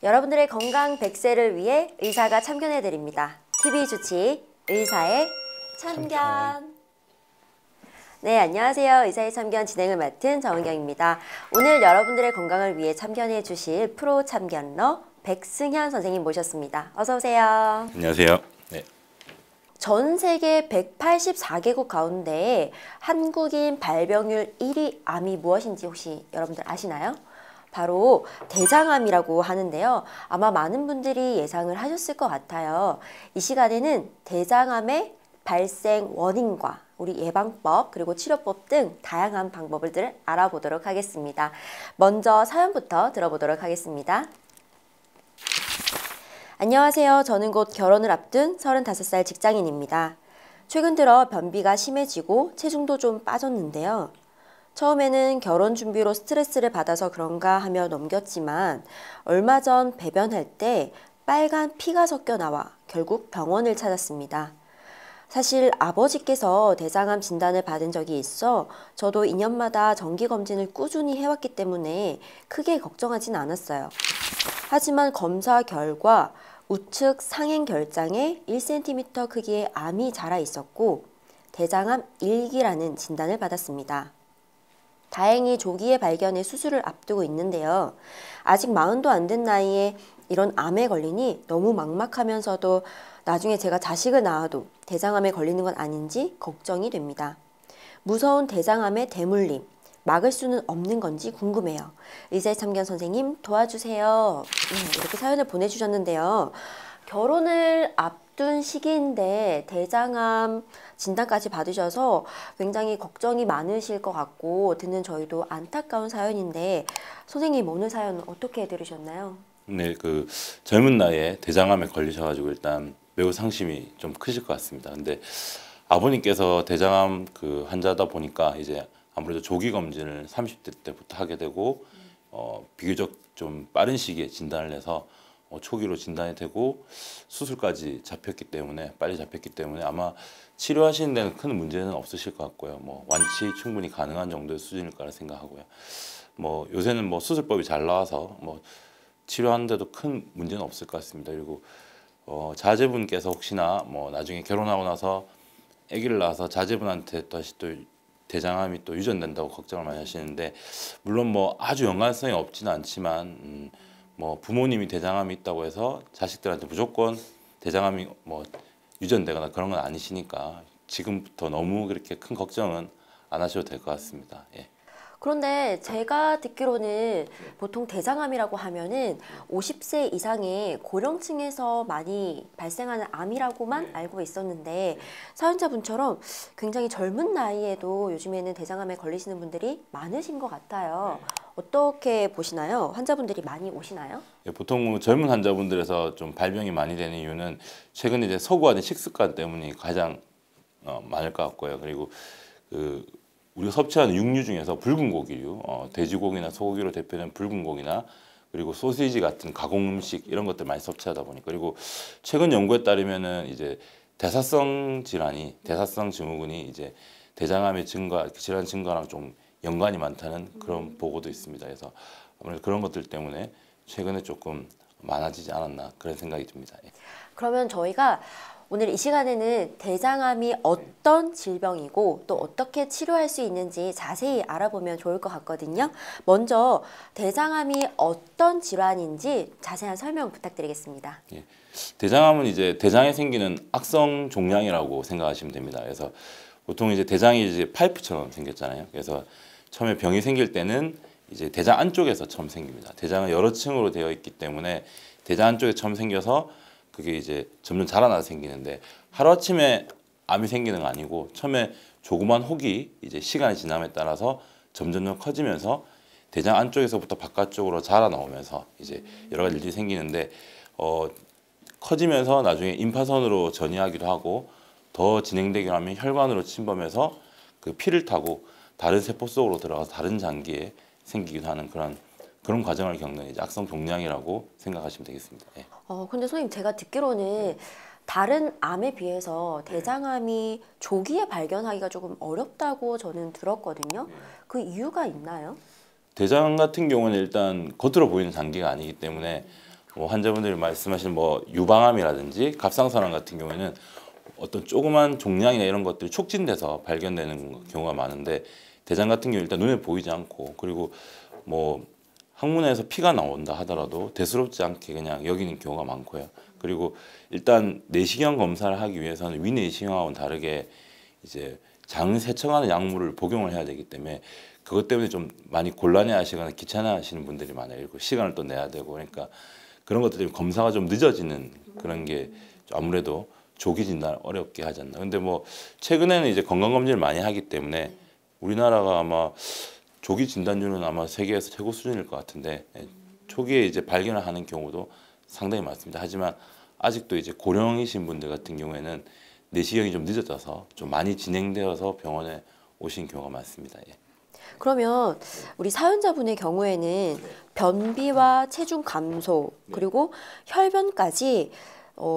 여러분들의 건강 100세를 위해 의사가 참견해드립니다. TV 주치 의사의 참견. 네, 안녕하세요. 의사의 참견 진행을 맡은 정은경입니다. 오늘 여러분들의 건강을 위해 참견해 주실 프로 참견러 백승현 선생님 모셨습니다. 어서 오세요. 안녕하세요. 네. 전 세계 184개국 가운데 한국인 발병률 1위 암이 무엇인지 혹시 여러분들 아시나요? 바로 대장암이라고 하는데요. 아마 많은 분들이 예상을 하셨을 것 같아요. 이 시간에는 대장암의 발생 원인과 우리 예방법 그리고 치료법 등 다양한 방법을 알아보도록 하겠습니다. 먼저 사연부터 들어보도록 하겠습니다. 안녕하세요. 저는 곧 결혼을 앞둔 35살 직장인입니다. 최근 들어 변비가 심해지고 체중도 좀 빠졌는데요. 처음에는 결혼 준비로 스트레스를 받아서 그런가 하며 넘겼지만 얼마 전 배변할 때 빨간 피가 섞여 나와 결국 병원을 찾았습니다. 사실 아버지께서 대장암 진단을 받은 적이 있어 저도 2년마다 정기검진을 꾸준히 해왔기 때문에 크게 걱정하진 않았어요. 하지만 검사 결과 우측 상행결장에 1cm 크기의 암이 자라 있었고 대장암 1기라는 진단을 받았습니다. 다행히 조기에 발견해 수술을 앞두고 있는데요. 아직 40도 안 된 나이에 이런 암에 걸리니 너무 막막하면서도 나중에 제가 자식을 낳아도 대장암에 걸리는 건 아닌지 걱정이 됩니다. 무서운 대장암의 대물림, 막을 수는 없는 건지 궁금해요. 의사의 참견 선생님 도와주세요. 이렇게 사연을 보내주셨는데요. 결혼을 앞둔 시기인데 대장암 진단까지 받으셔서 굉장히 걱정이 많으실 것 같고 듣는 저희도 안타까운 사연인데 선생님 오늘 사연은 어떻게 들으셨나요? 네, 젊은 나이에 대장암에 걸리셔가지고 일단 매우 상심이 좀 크실 것 같습니다. 근데 아버님께서 대장암 환자다 보니까 이제 아무래도 조기 검진을 30대 때부터 하게 되고 비교적 좀 빠른 시기에 진단을 해서 초기로 진단이 되고 수술까지 잡혔기 때문에 빨리 잡혔기 때문에 아마 치료하시는 데는 큰 문제는 없으실 것 같고요. 완치 충분히 가능한 정도의 수준일 거라 생각하고요. 요새는 수술법이 잘 나와서 치료하는데도 큰 문제는 없을 것 같습니다. 그리고 자제분께서 혹시나 나중에 결혼하고 나서 아기를 낳아서 자제분한테 다시 또 대장암이 또 유전된다고 걱정을 많이 하시는데 물론 아주 연관성이 없지는 않지만 부모님이 대장암이 있다고 해서 자식들한테 무조건 대장암이 유전되거나 그런 건 아니시니까 지금부터 너무 그렇게 큰 걱정은 안 하셔도 될 것 같습니다. 예. 그런데 제가 듣기로는 보통 대장암이라고 하면은 50세 이상의 고령층에서 많이 발생하는 암이라고만 알고 있었는데 사연자분처럼 굉장히 젊은 나이에도 요즘에는 대장암에 걸리시는 분들이 많으신 것 같아요. 어떻게 보시나요? 환자분들이 많이 오시나요? 예, 보통 젊은 환자분들에서 좀 발병이 많이 되는 이유는 최근 이제 서구화된 식습관 때문이 가장 많을 것 같고요. 그리고 우리가 섭취하는 육류 중에서 붉은 고기류, 돼지고기나 소고기로 대표된 붉은 고기나 그리고 소시지 같은 가공 음식 이런 것들 많이 섭취하다 보니까 그리고 최근 연구에 따르면은 이제 대사성 증후군이 이제 대장암의 질환 증가랑 좀 연관이 많다는 그런 보고도 있습니다. 그래서 아무래도 그런 것들 때문에 최근에 조금 많아지지 않았나 그런 생각이 듭니다. 예. 그러면 저희가 오늘 이 시간에는 대장암이 어떤 질병이고 또 어떻게 치료할 수 있는지 자세히 알아보면 좋을 것 같거든요. 먼저 대장암이 어떤 질환인지 자세한 설명 부탁드리겠습니다. 예. 대장암은 이제 대장에 생기는 악성 종양이라고 생각하시면 됩니다. 그래서 보통 이제 대장이 이제 파이프처럼 생겼잖아요. 그래서 처음에 병이 생길 때는 이제 대장 안쪽에서 처음 생깁니다. 대장은 여러 층으로 되어 있기 때문에 대장 안쪽에 처음 생겨서 그게 이제 점점 자라나서 생기는데 하루아침에 암이 생기는 건 아니고 처음에 조그만 혹이 이제 시간이 지남에 따라서 점점 커지면서 대장 안쪽에서부터 바깥쪽으로 자라나오면서 이제 여러 가지 일들이 생기는데 커지면서 나중에 임파선으로 전이하기도 하고 더 진행되기로 하면 혈관으로 침범해서 그 피를 타고 다른 세포 속으로 들어가서 다른 장기에 생기기도 하는 그런 과정을 겪는 이제 악성 종양이라고 생각하시면 되겠습니다. 예. 근데 선생님 제가 듣기로는 다른 암에 비해서 대장암이 조기에 발견하기가 조금 어렵다고 저는 들었거든요. 그 이유가 있나요? 대장 같은 경우는 일단 겉으로 보이는 장기가 아니기 때문에 뭐 환자분들이 말씀하신 뭐 유방암이라든지 갑상선암 같은 경우에는 어떤 조그만 종양이나 이런 것들이 촉진돼서 발견되는 경우가 많은데 대장 같은 경우 일단 눈에 보이지 않고 그리고 뭐 항문에서 피가 나온다 하더라도 대수롭지 않게 그냥 여기는 경우가 많고요. 그리고 일단 내시경 검사를 하기 위해서는 위내시경하고는 다르게 이제 장 세척하는 약물을 복용을 해야 되기 때문에 그것 때문에 좀 많이 곤란해하시거나 귀찮아하시는 분들이 많아요. 그리고 시간을 또 내야 되고 그러니까 그런 것들 때문에 검사가 좀 늦어지는 그런 게 아무래도 조기 진단을 어렵게 하지 않나. 근데 뭐 최근에는 이제 건강검진을 많이 하기 때문에 우리나라가 아마 조기 진단율은 아마 세계에서 최고 수준일 것 같은데 초기에 이제 발견을 하는 경우도 상당히 많습니다. 하지만 아직도 이제 고령이신 분들 같은 경우에는 내시경이 좀 늦어져서 좀 많이 진행되어서 병원에 오신 경우가 많습니다. 예. 그러면 우리 사연자분의 경우에는 변비와 체중 감소 그리고 혈변까지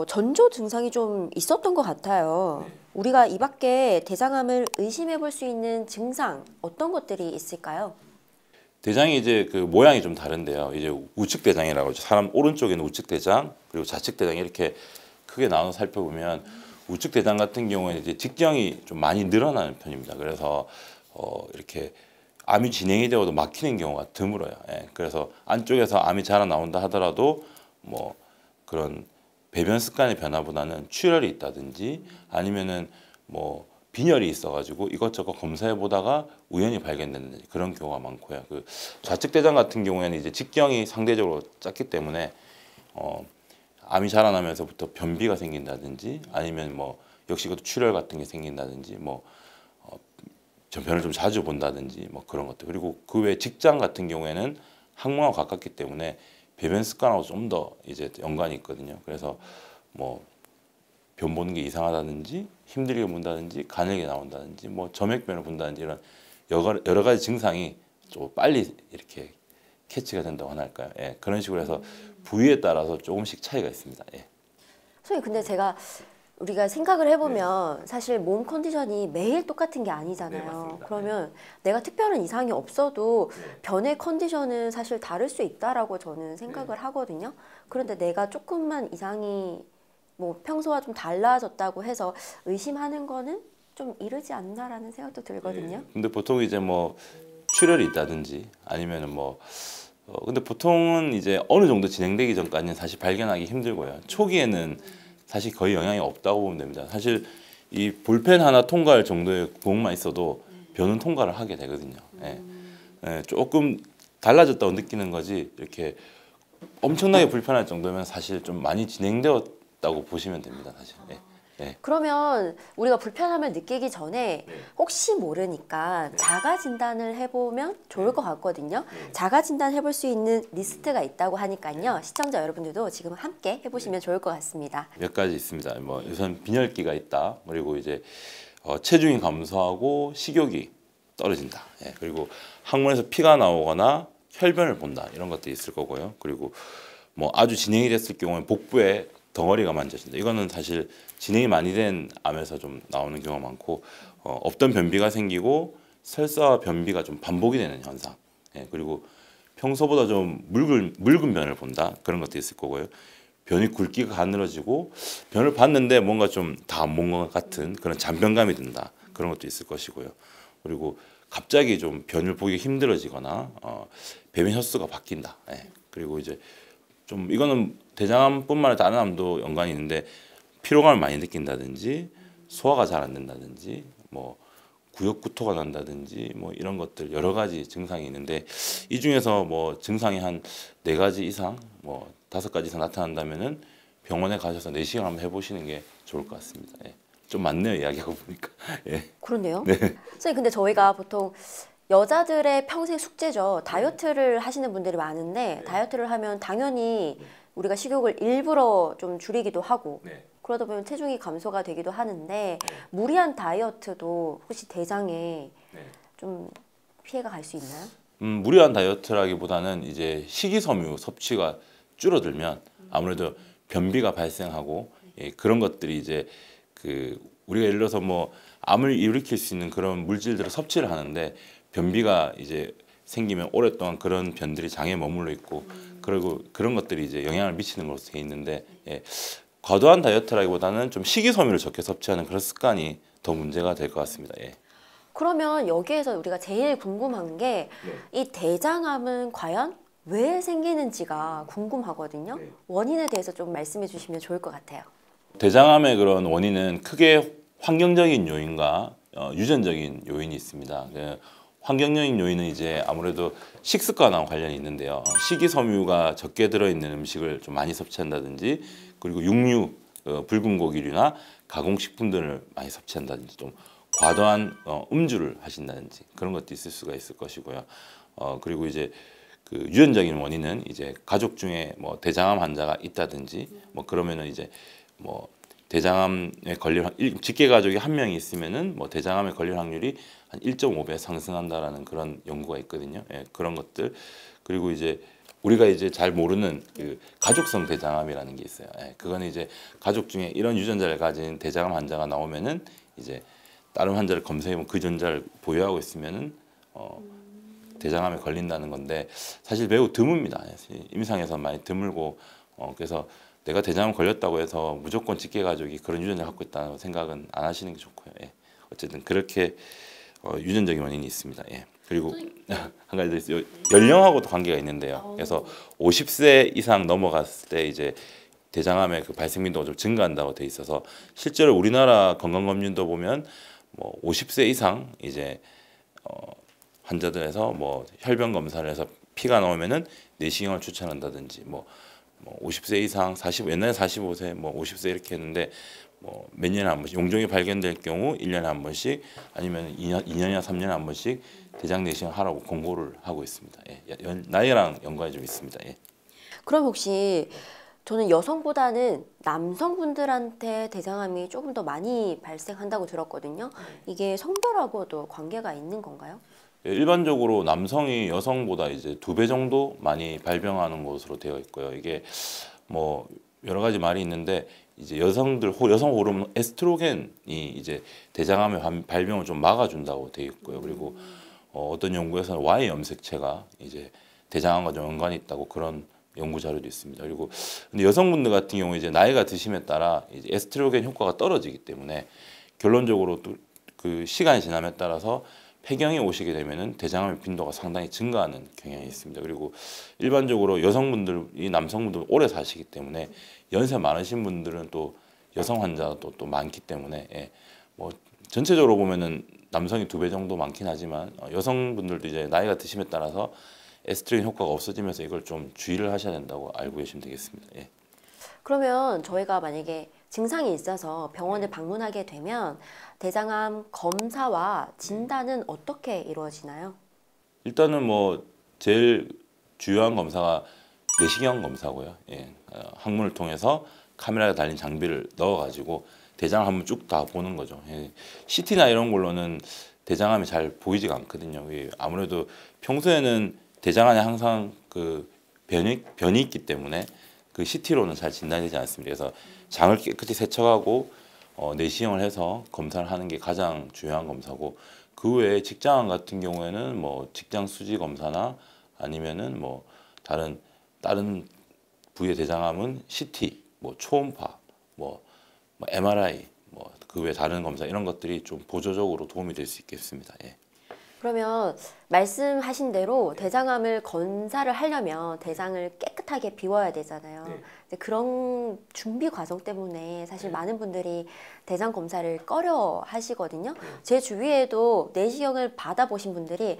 전조 증상이 좀 있었던 것 같아요. 우리가 이 밖에 대장암을 의심해 볼 수 있는 증상 어떤 것들이 있을까요? 대장이 이제 그 모양이 좀 다른데요. 이제 우측 대장이라고 하죠. 사람 오른쪽에는 우측 대장 그리고 좌측 대장 이렇게 크게 나눠 살펴보면 우측 대장 같은 경우에는 이제 직경이 좀 많이 늘어나는 편입니다. 그래서 이렇게 암이 진행이 되어도 막히는 경우가 드물어요. 예. 그래서 안쪽에서 암이 자라 나온다 하더라도 뭐 그런 배변 습관의 변화보다는 출혈이 있다든지 아니면은 뭐 빈혈이 있어가지고 이것저것 검사해 보다가 우연히 발견되는 그런 경우가 많고요. 그 좌측 대장 같은 경우에는 이제 직경이 상대적으로 작기 때문에 암이 자라나면서부터 변비가 생긴다든지 아니면 뭐 역시 그것도 출혈 같은 게 생긴다든지 뭐 변을 좀 자주 본다든지 뭐 그런 것들. 그리고 그 외 직장 같은 경우에는 항문하고 가깝기 때문에 배변 습관하고 좀 더 이제 연관이 있거든요. 그래서 뭐 변 보는 게 이상하다든지 힘들게 본다든지 가늘게 나온다든지 뭐 점액변을 본다든지 이런 여러 가지 증상이 좀 빨리 이렇게 캐치가 된다고 하나요? 예, 그런 식으로 해서 부위에 따라서 조금씩 차이가 있습니다. 예. 선생님, 근데 제가 우리가 생각을 해보면 사실 몸 컨디션이 매일 똑같은 게 아니잖아요. 그러면 내가 특별한 이상이 없어도 변의 컨디션은 사실 다를 수 있다라고 저는 생각을 하거든요. 그런데 내가 조금만 이상이 뭐 평소와 좀 달라졌다고 해서 의심하는 거는 좀 이르지 않나라는 생각도 들거든요. 근데 보통 이제 뭐 출혈이 있다든지 아니면은 뭐 근데 보통은 이제 어느 정도 진행되기 전까지는 사실 발견하기 힘들고요. 초기에는 사실 거의 영향이 없다고 보면 됩니다. 사실 이 볼펜 하나 통과할 정도의 구멍만 있어도 변은 통과를 하게 되거든요. 예. 예, 조금 달라졌다고 느끼는 거지 이렇게 엄청나게 불편할 정도면 사실 좀 많이 진행되었다고 보시면 됩니다. 사실. 예. 예. 그러면 우리가 불편함을 느끼기 전에 혹시 모르니까 자가 진단을 해보면 좋을 것 같거든요. 자가 진단 해볼 수 있는 리스트가 있다고 하니까요. 시청자 여러분들도 지금 함께 해보시면 좋을 것 같습니다. 몇 가지 있습니다. 뭐 우선 빈혈기가 있다. 그리고 이제 체중이 감소하고 식욕이 떨어진다. 예. 그리고 항문에서 피가 나오거나 혈변을 본다. 이런 것들이 있을 거고요. 그리고 뭐 아주 진행이 됐을 경우에 복부에 덩어리가 만져진다. 이거는 사실 진행이 많이 된 암에서 좀 나오는 경우가 많고 없던 변비가 생기고 설사와 변비가 좀 반복이 되는 현상. 예, 그리고 평소보다 좀 묽은 변을 본다. 그런 것도 있을 거고요. 변이 굵기가 가늘어지고 변을 봤는데 뭔가 좀 다 안 본 것 같은 그런 잔변감이 든다. 그런 것도 있을 것이고요. 그리고 갑자기 좀 변을 보기 힘들어지거나 배변 횟수가 바뀐다. 예, 그리고 이제 좀 이거는 대장암뿐만 아니라 다른 암도 연관이 있는데 피로감을 많이 느낀다든지 소화가 잘 안 된다든지 뭐 구역 구토가 난다든지 뭐 이런 것들 여러 가지 증상이 있는데 이 중에서 뭐 증상이 한 4가지 이상 뭐 5가지 이상 나타난다면은 병원에 가셔서 내시경 한번 해보시는 게 좋을 것 같습니다. 예. 좀 많네요 이야기하고 보니까. 예. 그렇네요. 선생님, 근데 저희가 보통 여자들의 평생 숙제죠. 다이어트를 하시는 분들이 많은데 다이어트를 하면 당연히 우리가 식욕을 일부러 좀 줄이기도 하고 그러다 보면 체중이 감소가 되기도 하는데 무리한 다이어트도 혹시 대장에 좀 피해가 갈 수 있나요? 무리한 다이어트라기보다는 이제 식이섬유 섭취가 줄어들면 아무래도 변비가 발생하고 예, 그런 것들이 이제 그 우리가 예를 들어서 뭐 암을 일으킬 수 있는 그런 물질들을 섭취를 하는데 변비가 이제 생기면 오랫동안 그런 변들이 장에 머물러 있고 그리고 그런 것들이 이제 영향을 미치는 것으로 돼 있는데 예, 과도한 다이어트라기보다는 좀 식이섬유를 적게 섭취하는 그런 습관이 더 문제가 될 것 같습니다. 예. 그러면 여기에서 우리가 제일 궁금한 게 이 대장암은 과연 왜 생기는지가 궁금하거든요. 원인에 대해서 좀 말씀해 주시면 좋을 것 같아요. 대장암의 그런 원인은 크게 환경적인 요인과 유전적인 요인이 있습니다. 환경적인 요인은 이제 아무래도 식습관과 관련이 있는데요. 식이섬유가 적게 들어있는 음식을 좀 많이 섭취한다든지, 그리고 육류, 붉은 고기류나 가공식품들을 많이 섭취한다든지, 좀 과도한 음주를 하신다든지 그런 것도 있을 수가 있을 것이고요. 그리고 이제 그 유전적인 원인은 이제 가족 중에 뭐 대장암 환자가 있다든지 뭐 그러면은 이제 뭐 대장암에 걸릴 직계 가족이 한 명이 있으면은 뭐 대장암에 걸릴 확률이 한 1.5배 상승한다라는 그런 연구가 있거든요. 예, 그런 것들. 그리고 이제 우리가 이제 잘 모르는 그 가족성 대장암이라는 게 있어요. 예, 그거는 이제 가족 중에 이런 유전자를 가진 대장암 환자가 나오면은 이제 다른 환자를 검사해보면 그 유전자를 보유하고 있으면은 대장암에 걸린다는 건데 사실 매우 드뭅니다. 임상에서 많이 드물고 그래서 내가 대장암 걸렸다고 해서 무조건 직계 가족이 그런 유전자를 갖고 있다는 생각은 안 하시는 게 좋고요. 예. 어쨌든 그렇게 유전적인 원인이 있습니다. 예. 그리고 한 가지 더 있어요. 연령하고도 관계가 있는데요. 그래서 50세 이상 넘어갔을 때 이제 대장암의 그 발생 빈도가 좀 증가한다고 돼 있어서 실제로 우리나라 건강검진도 보면 뭐 50세 이상 이제 환자들에서 뭐 혈변 검사를 해서 피가 나오면은 내시경을 추천한다든지 뭐 50세 이상 40 옛날에 45세 뭐 50세 이렇게 했는데 뭐 몇 년에 한 번씩 용종이 발견될 경우 1년에 한 번씩 아니면 2년이나 3년에 한 번씩 대장 내시경 하라고 권고를 하고 있습니다. 예. 나이랑 연관이 좀 있습니다. 예. 그럼 혹시 저는 여성보다는 남성분들한테 대장암이 조금 더 많이 발생한다고 들었거든요. 이게 성별하고도 관계가 있는 건가요? 예, 일반적으로 남성이 여성보다 이제 2배 정도 많이 발병하는 것으로 되어 있고요. 이게 뭐 여러 가지 말이 있는데 이제 여성 호르몬 에스트로겐이 이제 대장암의 발병을 좀 막아준다고 되어 있고요. 그리고 어떤 연구에서는 Y 염색체가 이제 대장암과 좀 연관이 있다고 그런 연구 자료도 있습니다. 그리고 근데 여성분들 같은 경우 이제 나이가 드심에 따라 이제 에스트로겐 효과가 떨어지기 때문에 결론적으로 또 그 시간이 지남에 따라서 폐경이 오시게 되면은 대장암의 빈도가 상당히 증가하는 경향이 있습니다. 그리고 일반적으로 여성분들이 남성분들 오래 사시기 때문에 연세 많으신 분들은 또 여성 환자도 또 많기 때문에 예, 뭐 전체적으로 보면은 남성이 2배 정도 많긴 하지만 여성분들도 이제 나이가 드심에 따라서 에스트로겐 효과가 없어지면서 이걸 좀 주의를 하셔야 된다고 알고 계시면 되겠습니다. 예. 그러면 저희가 만약에 증상이 있어서 병원을 방문하게 되면 대장암 검사와 진단은 어떻게 이루어지나요? 일단은 뭐 제일 주요한 검사가 내시경 검사고요. 예. 항문을 통해서 카메라에 달린 장비를 넣어가지고 대장을 한번 쭉 다 보는 거죠. 예. CT나 이런 걸로는 대장암이 잘 보이지가 않거든요. 예. 아무래도 평소에는 대장 안에 항상 그 변이 있기 때문에 그 CT로는 잘 진단되지 않습니다. 그래서 장을 깨끗이 세척하고 내시경을 해서 검사를 하는 게 가장 중요한 검사고 그 외에 직장암 같은 경우에는 뭐 직장 수지 검사나 아니면은 뭐 다른 부위의 대장암은 CT, 뭐 초음파, 뭐 MRI, 뭐 그 외 다른 검사 이런 것들이 좀 보조적으로 도움이 될 수 있겠습니다. 예. 그러면 말씀하신 대로 대장암을 검사를 하려면 대장을 깨끗하게 비워야 되잖아요. 이제 그런 준비 과정 때문에 사실 많은 분들이 대장 검사를 꺼려 하시거든요. 제 주위에도 내시경을 받아보신 분들이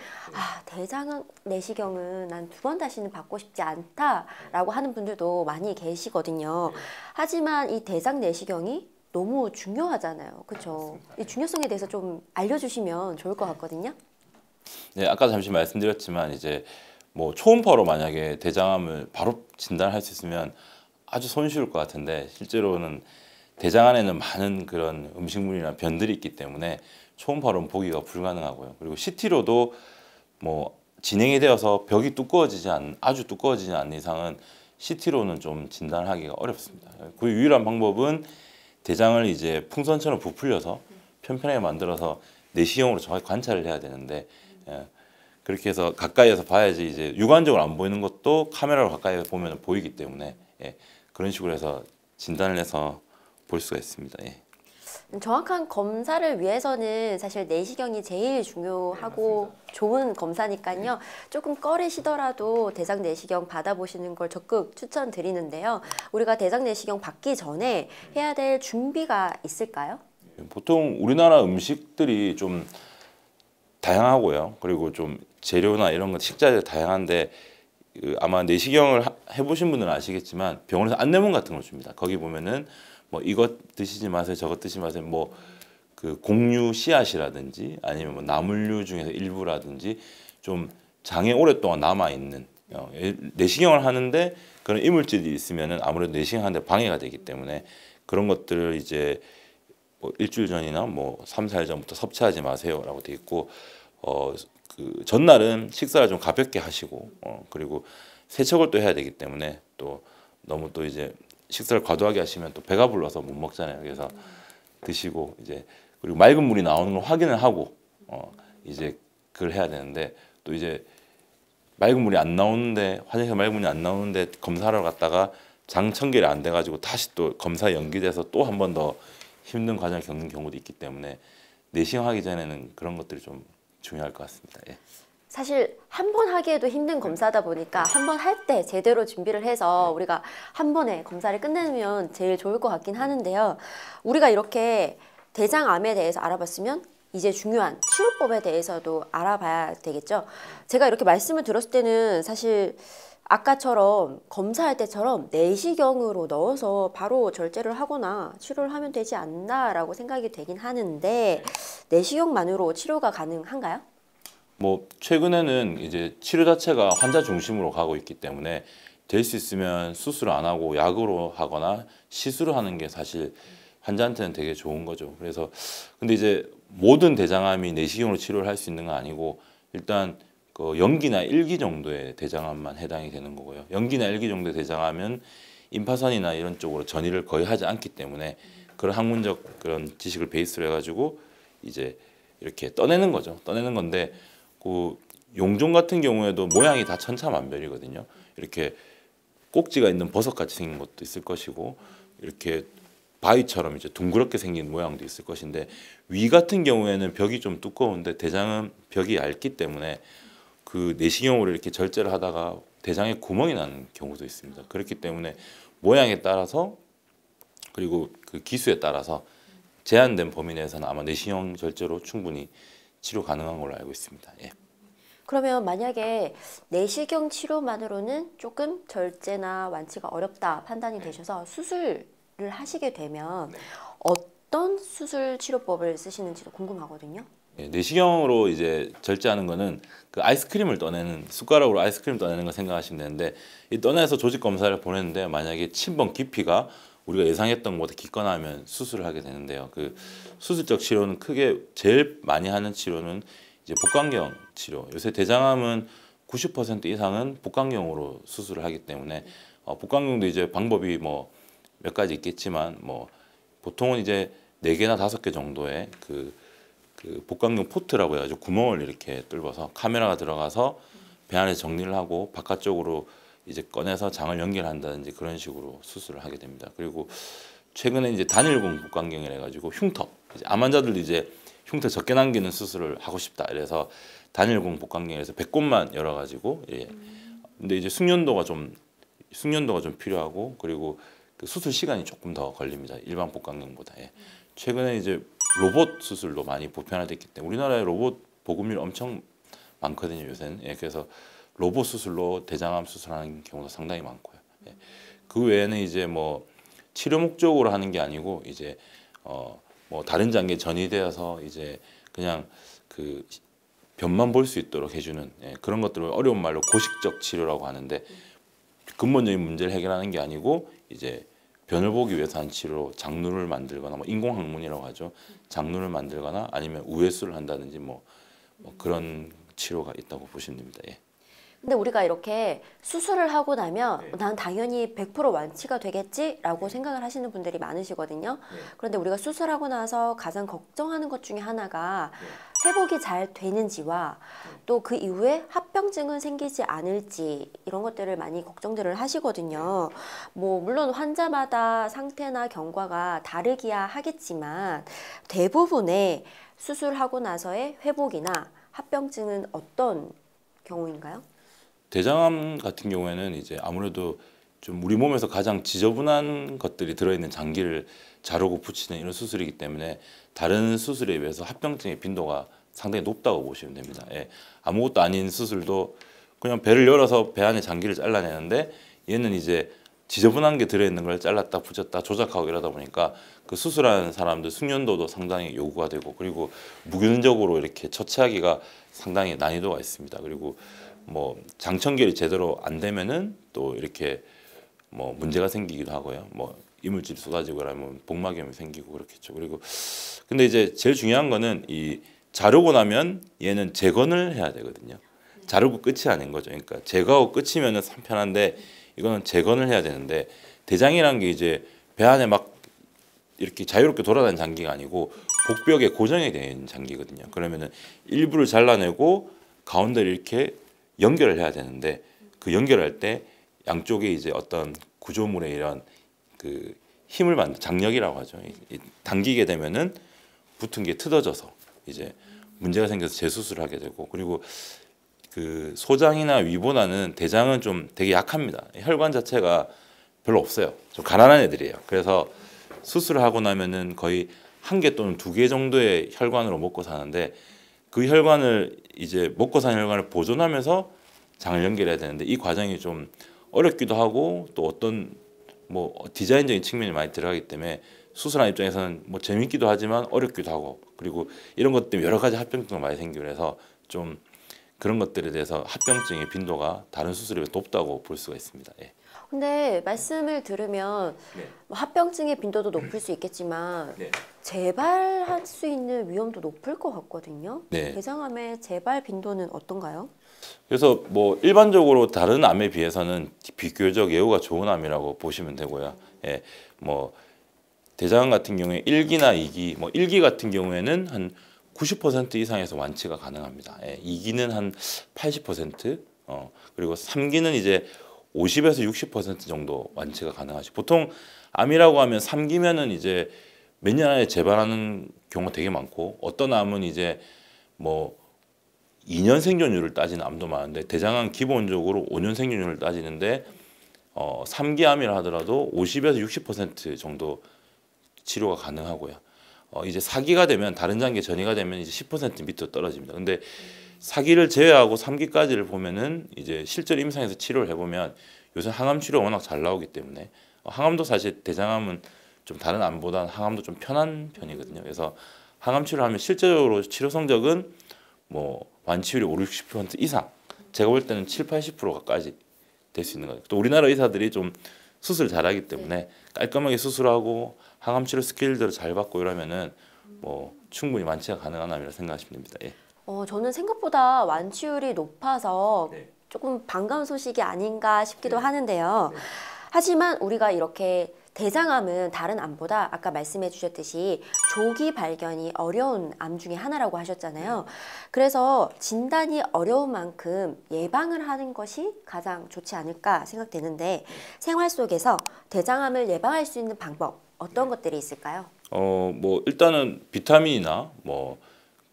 대장 내시경은 난 2번 다시는 받고 싶지 않다라고 하는 분들도 많이 계시거든요. 하지만 이 대장 내시경이 너무 중요하잖아요. 그렇죠? 이 중요성에 대해서 좀 알려주시면 좋을 것 같거든요. 네, 아까 잠시 말씀드렸지만 이제 뭐 초음파로 만약에 대장암을 바로 진단할 수 있으면 아주 손쉬울 것 같은데 실제로는 대장 안에는 많은 그런 음식물이나 변들이 있기 때문에 초음파로는 보기가 불가능하고요. 그리고 CT로도 뭐 진행이 되어서 벽이 아주 두꺼워지지 않는 이상은 CT로는 좀 진단하기가 어렵습니다. 그 유일한 방법은 대장을 이제 풍선처럼 부풀려서 편편하게 만들어서 내시경으로 정확히 관찰을 해야 되는데 그렇게 해서 가까이에서 봐야지 이제 육안적으로 안 보이는 것도 카메라로 가까이 보면 보이기 때문에 예, 그런 식으로 해서 진단을 해서 볼 수가 있습니다. 예. 정확한 검사를 위해서는 사실 내시경이 제일 중요하고 좋은 검사니까요. 조금 꺼리시더라도 대장 내시경 받아보시는 걸 적극 추천드리는데요. 우리가 대장 내시경 받기 전에 해야 될 준비가 있을까요? 보통 우리나라 음식들이 좀 다양하고요. 그리고 좀 재료나 이런 건 식자재 다양한데 아마 내시경을 해보신 분들은 아시겠지만 병원에서 안내문 같은 걸 줍니다. 거기 보면은 뭐 이것 드시지 마세요, 저것 드시지 마세요. 뭐 그 곡류 씨앗이라든지 아니면 뭐 나물류 중에서 일부라든지 좀 장에 오랫동안 남아 있는 내시경을 하는데 그런 이물질이 있으면은 아무래도 내시경하는데 방해가 되기 때문에 그런 것들을 이제 뭐 일주일 전이나 뭐 3, 4일 전부터 섭취하지 마세요라고 돼 있고 그 전날은 식사를 좀 가볍게 하시고 그리고 세척을 또 해야 되기 때문에 또 너무 또 이제 식사를 과도하게 하시면 또 배가 불러서 못 먹잖아요. 그래서 드시고 이제 그리고 맑은 물이 나오는 걸 확인을 하고 이제 그걸 해야 되는데 또 이제 맑은 물이 안 나오는데 화장실에 맑은 물이 안 나오는데 검사하러 갔다가 장 청결이 안 돼가지고 다시 또 검사 연기돼서 또 한 번 더 힘든 과정을 겪는 경우도 있기 때문에 내시경 하기 전에는 그런 것들이 좀 중요할 것 같습니다. 예. 사실 한 번 하기에도 힘든 검사다 보니까 한 번 할 때 제대로 준비를 해서 우리가 한 번에 검사를 끝내면 제일 좋을 것 같긴 하는데요. 우리가 이렇게 대장암에 대해서 알아봤으면 이제 중요한 치료법에 대해서도 알아봐야 되겠죠. 제가 이렇게 말씀을 들었을 때는 사실 아까처럼 검사할 때처럼 내시경으로 넣어서 바로 절제를 하거나 치료를 하면 되지 않나라고 생각이 되긴 하는데 내시경만으로 치료가 가능한가요? 뭐 최근에는 이제 치료 자체가 환자 중심으로 가고 있기 때문에 될 수 있으면 수술 안 하고 약으로 하거나 시술을 하는 게 사실 환자한테는 되게 좋은 거죠. 그래서 근데 이제 모든 대장암이 내시경으로 치료를 할 수 있는 건 아니고 일단 그 연기나 1기 정도의 대장암만 해당이 되는 거고요. 연기나 1기 정도의 대장암은 임파선이나 이런 쪽으로 전이를 거의 하지 않기 때문에 그런 학문적 그런 지식을 베이스로 해가지고 이제 이렇게 떠내는 거죠. 떠내는 건데 그 용종 같은 경우에도 모양이 다 천차만별이거든요. 이렇게 꼭지가 있는 버섯같이 생긴 것도 있을 것이고 이렇게 바위처럼 이제 둥그렇게 생긴 모양도 있을 것인데 위 같은 경우에는 벽이 좀 두꺼운데 대장은 벽이 얇기 때문에 그 내시경으로 이렇게 절제를 하다가 대장에 구멍이 나는 경우도 있습니다. 그렇기 때문에 모양에 따라서 그리고 그 기수에 따라서 제한된 범위 내에서는 아마 내시경 절제로 충분히 치료 가능한 걸로 알고 있습니다. 예. 그러면 만약에 내시경 치료만으로는 조금 절제나 완치가 어렵다 판단이 되셔서 수술을 하시게 되면 어떤 수술 치료법을 쓰시는지도 궁금하거든요. 예, 내시경으로 이제 절제하는 거는 그 아이스크림을 떠내는 숟가락으로 아이스크림 떠내는 거 생각하시면 되는데 이 떠내서 조직 검사를 보냈는데 만약에 침범 깊이가 우리가 예상했던 것보다 깊거나 하면 수술을 하게 되는데요. 그 수술적 치료는 크게 제일 많이 하는 치료는 이제 복강경 치료. 요새 대장암은 90% 이상은 복강경으로 수술을 하기 때문에 복강경도 이제 방법이 뭐 몇 가지 있겠지만 뭐 보통은 이제 4개나 5개 정도의 그 복강경 포트라고 해가지고 구멍을 이렇게 뚫어서 카메라가 들어가서 배 안에 정리를 하고 바깥쪽으로 이제 꺼내서 장을 연결한다든지 그런 식으로 수술을 하게 됩니다. 그리고 최근에 이제 단일공 복강경이라 해가지고 흉터 이제 암 환자들도 이제 흉터 적게 남기는 수술을 하고 싶다 이래서 단일공 복강경에서 배꼽만 열어가지고 예. 근데 이제 숙련도가 좀 필요하고 그리고 그 수술 시간이 조금 더 걸립니다. 일반 복강경보다. 예. 최근에 이제 로봇 수술도 많이 보편화됐기 때문에 우리나라에 로봇 보급률 엄청 많거든요 요새는. 예. 그래서 로봇 수술로 대장암 수술하는 경우도 상당히 많고요. 예. 그 외에는 이제 뭐 치료 목적으로 하는 게 아니고 이제 뭐 다른 장기에 전이되어서 이제 그냥 그 변만 볼 수 있도록 해주는 그런 것들을 어려운 말로 고식적 치료라고 하는데 근본적인 문제를 해결하는 게 아니고 이제 변을 보기 위해서 한 치료 장누를 만들거나 뭐 인공항문이라고 하죠. 장누를 만들거나 아니면 우회수를 한다든지 뭐 그런 치료가 있다고 보시면 됩니다. 예. 근데 우리가 이렇게 수술을 하고 나면 난 당연히 100% 완치가 되겠지라고 생각을 하시는 분들이 많으시거든요. 그런데 우리가 수술하고 나서 가장 걱정하는 것 중에 하나가 회복이 잘 되는지와 또 그 이후에 합병증은 생기지 않을지 이런 것들을 많이 걱정들을 하시거든요. 뭐 물론 환자마다 상태나 경과가 다르기야 하겠지만 대부분의 수술하고 나서의 회복이나 합병증은 어떤 경우인가요? 대장암 같은 경우에는 이제 아무래도 좀 우리 몸에서 가장 지저분한 것들이 들어있는 장기를 자르고 붙이는 이런 수술이기 때문에 다른 수술에 비해서 합병증의 빈도가 상당히 높다고 보시면 됩니다. 예. 아무것도 아닌 수술도 그냥 배를 열어서 배 안에 장기를 잘라내는데 얘는 이제 지저분한 게 들어있는 걸 잘랐다 붙였다 조작하고 이러다 보니까 그 수술하는 사람들 숙련도도 상당히 요구가 되고 그리고 무균적으로 이렇게 처치하기가 상당히 난이도가 있습니다. 그리고 뭐 장청결이 제대로 안 되면은 또 이렇게 뭐 문제가 생기기도 하고요. 뭐 이물질이 쏟아지고 그러면 복막염이 생기고 그렇겠죠. 그리고 근데 이제 제일 중요한 거는 이 자르고 나면 얘는 재건을 해야 되거든요. 자르고 끝이 아닌 거죠. 그러니까 제거하고 끝이면은 편한데 이거는 재건을 해야 되는데 대장이라는 게 이제 배 안에 막 이렇게 자유롭게 돌아다니는 장기가 아니고 복벽에 고정이 되어 있는 장기거든요. 그러면은 일부를 잘라내고 가운데를 이렇게 연결을 해야 되는데 그 연결할 때 양쪽에 이제 어떤 구조물에 이런 그 힘을 받는 장력이라고 하죠. 당기게 되면은 붙은 게 틀어져서 이제 문제가 생겨서 재수술을 하게 되고 그리고 그 소장이나 위보다는 대장은 좀 되게 약합니다. 혈관 자체가 별로 없어요. 좀 가난한 애들이에요. 그래서 수술을 하고 나면은 거의 한 개 또는 두 개 정도의 혈관으로 먹고 사는데 그 혈관을 이제 먹고 사는 혈관을 보존하면서 장을 연결해야 되는데 이 과정이 좀 어렵기도 하고 또 어떤 뭐 디자인적인 측면이 많이 들어가기 때문에 수술한 입장에서는 뭐 재밌기도 하지만 어렵기도 하고 그리고 이런 것 때문에 여러 가지 합병증이 많이 생기고 그래서 좀 그런 것들에 대해서 합병증의 빈도가 다른 수술에 비해 높다고 볼 수가 있습니다. 예. 근데 말씀을 들으면 네. 뭐 합병증의 빈도도 높을 수 있겠지만 네. 재발할 수 있는 위험도 높을 것 같거든요. 네. 대장암의 재발 빈도는 어떤가요? 그래서 뭐 일반적으로 다른 암에 비해서는 비교적 예후가 좋은 암이라고 보시면 되고요. 예. 뭐 대장암 같은 경우에 1기나 2기, 뭐 1기 같은 경우에는 한 90% 이상에서 완치가 가능합니다. 예. 2기는 한 80%, 그리고 3기는 이제 50에서 60% 정도 완치가 가능하죠. 보통 암이라고 하면 3기면은 이제 몇 년 안에 재발하는 경우가 되게 많고 어떤 암은 이제 뭐 2년 생존율을 따지는 암도 많은데 대장암 기본적으로 5년 생존율을 따지는데 3기 암이라 하더라도 50에서 60% 정도 치료가 가능하고요. 이제 4기가 되면 다른 장기 전이가 되면 이제 10% 밑으로 떨어집니다. 근데 4기를 제외하고 3기까지를 보면은 이제 실제로 임상에서 치료를 해보면 요새 항암 치료가 워낙 잘 나오기 때문에 항암도 사실 대장암은 좀 다른 암보다는 항암도 좀 편한 편이거든요. 그래서 항암 치료하면 실제적으로 치료 성적은 뭐 완치율이 5, 60% 이상 제가 볼 때는 7, 80%까지 될 수 있는 거죠. 또 우리나라 의사들이 좀 수술 잘하기 때문에 깔끔하게 수술하고 항암 치료 스킬들을 잘 받고 이러면은 뭐 충분히 완치가 가능한 암이라 생각하시면 됩니다. 예. 저는 생각보다 완치율이 높아서 네. 조금 반가운 소식이 아닌가 싶기도 하는데요. 네. 하지만 우리가 이렇게 대장암은 다른 암보다 아까 말씀해 주셨듯이 조기 발견이 어려운 암 중에 하나라고 하셨잖아요. 그래서 진단이 어려운 만큼 예방을 하는 것이 가장 좋지 않을까 생각되는데 생활 속에서 대장암을 예방할 수 있는 방법 어떤 것들이 있을까요? 뭐 일단은 비타민이나 뭐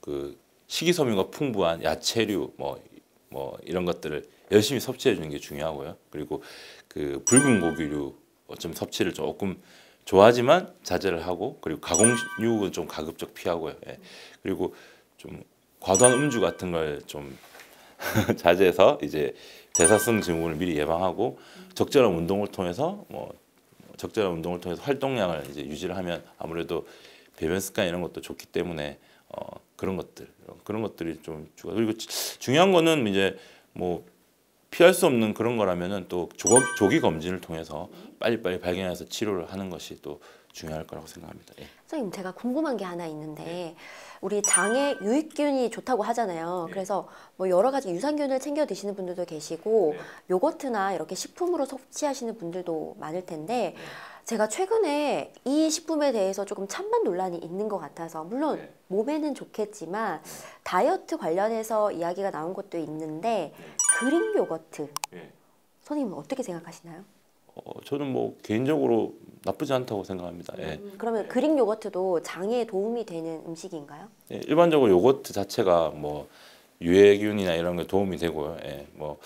그 식이섬유가 풍부한 야채류 뭐 이런 것들을 열심히 섭취해 주는 게 중요하고요. 그리고 그 붉은 고기류 좀 섭취를 조금 좋아하지만 자제를 하고 그리고 가공육은 좀 가급적 피하고요. 예. 그리고 좀 과도한 음주 같은 걸 좀 자제해서 이제 대사성 증후군을 미리 예방하고 적절한 운동을 통해서 적절한 운동을 통해서 활동량을 이제 유지를 하면 아무래도 배변 습관 이런 것도 좋기 때문에 그런 것들이 좀 주가 그리고 중요한 거는 이제 뭐 피할 수 없는 그런 거라면은 또 조기 검진을 통해서 빨리빨리 발견해서 치료를 하는 것이 또 중요할 거라고 생각합니다. 예. 선생님, 제가 궁금한 게 하나 있는데 우리 장에 유익균이 좋다고 하잖아요. 그래서 뭐 여러 가지 유산균을 챙겨 드시는 분들도 계시고 요거트나 이렇게 식품으로 섭취하시는 분들도 많을 텐데 제가 최근에 이 식품에 대해서 조금 찬반 논란이 있는 것 같아서 물론 몸에는 좋겠지만 다이어트 관련해서 이야기가 나온 것도 있는데 그릭 요거트 선생님은 어떻게 생각하시나요? 저는 뭐 개인적으로 나쁘지 않다고 생각합니다. 예. 그러면 그릭 요거트도 장에 도움이 되는 음식인가요? 예, 일반적으로 요거트 자체가 뭐 유해균이나 이런 게 도움이 되고요. 예, 뭐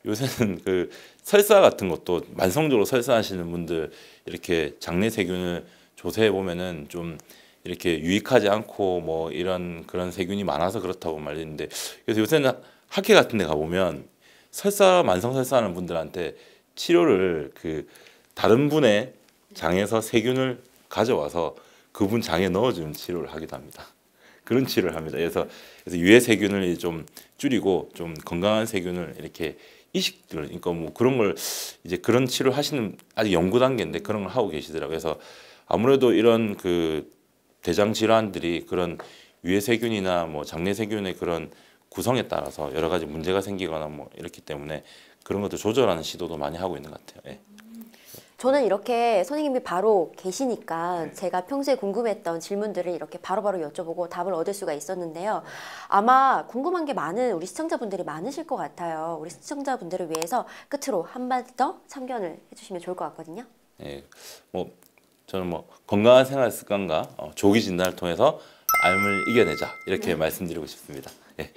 요새는 그 설사 같은 것도 만성적으로 설사하시는 분들 이렇게 장내 세균을 조사해 보면은 좀 이렇게 유익하지 않고 뭐 이런 그런 세균이 많아서 그렇다고 말했는데 그래서 요새는 학회 같은 데 가보면 만성 설사하는 분들한테 치료를 그 다른 분의 장에서 세균을 가져와서 그분 장에 넣어주는 치료를 하기도 합니다. 그런 치료를 합니다. 그래서 유해 세균을 좀 줄이고 좀 건강한 세균을 이렇게 이식들, 그러니까 뭐 그런 걸 이제 그런 치료를 하시는 아직 연구 단계인데 그런 걸 하고 계시더라고요. 그래서 아무래도 이런 그 대장 질환들이 그런 유해 세균이나 뭐 장내 세균의 그런 구성에 따라서 여러 가지 문제가 생기거나 뭐 이렇기 때문에 그런 것도 조절하는 시도도 많이 하고 있는 것 같아요. 예. 저는 이렇게 선생님이 바로 계시니까 제가 평소에 궁금했던 질문들을 이렇게 바로바로 여쭤보고 답을 얻을 수가 있었는데요. 아마 궁금한 게 많은 우리 시청자분들이 많으실 것 같아요. 우리 시청자분들을 위해서 끝으로 한마디 더 참견을 해주시면 좋을 것 같거든요. 예, 뭐 저는 뭐 건강한 생활 습관과 조기 진단을 통해서 암을 이겨내자 이렇게 말씀드리고 싶습니다. 예.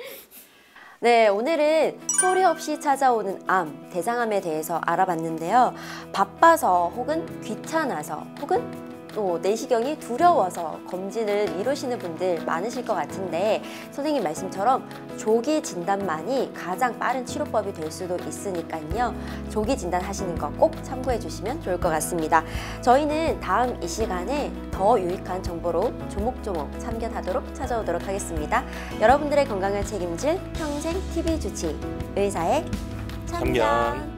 네, 오늘은 소리 없이 찾아오는 암, 대장암에 대해서 알아봤는데요. 바빠서 혹은 귀찮아서 혹은 또 내시경이 두려워서 검진을 미루시는 분들 많으실 것 같은데 선생님 말씀처럼 조기 진단만이 가장 빠른 치료법이 될 수도 있으니까요. 조기 진단 하시는 거 꼭 참고해 주시면 좋을 것 같습니다. 저희는 다음 이 시간에 더 유익한 정보로 조목조목 참견하도록 찾아오도록 하겠습니다. 여러분들의 건강을 책임질 평생 TV 주치 의사의 참견.